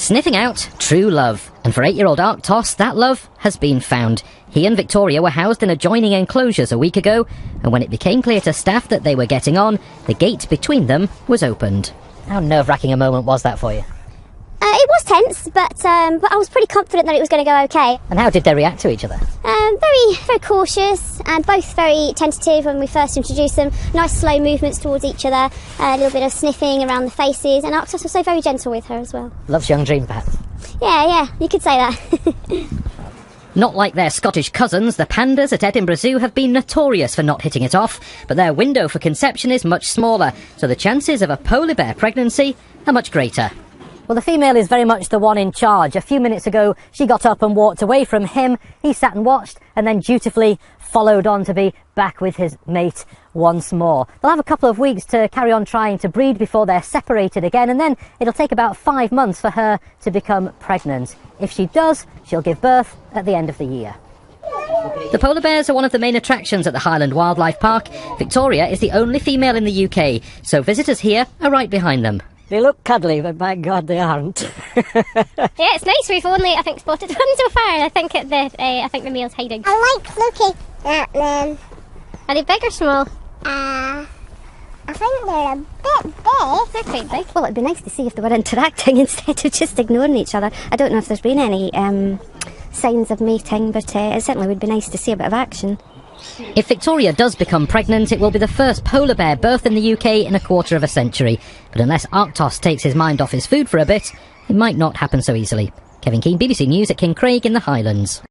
Sniffing out true love. And for 8-year-old Arctos, that love has been found. He and Victoria were housed in adjoining enclosures a week ago, and when it became clear to staff that they were getting on, the gate between them was opened. How nerve-wracking a moment was that for you? It was tense, but I was pretty confident that it was going to go okay. And how did they react to each other? Very cautious, and both very tentative when we first introduced them. Nice slow movements towards each other, a little bit of sniffing around the faces, and Arctos was so very gentle with her as well. Love's young dream, perhaps? Yeah, you could say that. Not like their Scottish cousins, the pandas at Edinburgh Zoo have been notorious for not hitting it off, but their window for conception is much smaller, so the chances of a polar bear pregnancy are much greater. Well, the female is very much the one in charge. A few minutes ago, she got up and walked away from him. He sat and watched and then dutifully followed on to be back with his mate once more. They'll have a couple of weeks to carry on trying to breed before they're separated again, and then it'll take about 5 months for her to become pregnant. If she does, she'll give birth at the end of the year. The polar bears are one of the main attractions at the Highland Wildlife Park. Victoria is the only female in the UK, so visitors here are right behind them. They look cuddly, but by God, they aren't. Yeah, it's nice. We've only, I think, spotted one so far, and I think the male's hiding. I like looking at them. Are they big or small? I think they're a bit big. They're quite big. Well, it'd be nice to see if they were interacting instead of just ignoring each other. I don't know if there's been any signs of mating, but it certainly would be nice to see a bit of action. If Victoria does become pregnant, it will be the first polar bear birth in the UK in a quarter of a century. But unless Arctos takes his mind off his food for a bit, it might not happen so easily. Kevin Keane, BBC News at Kincraig in the Highlands.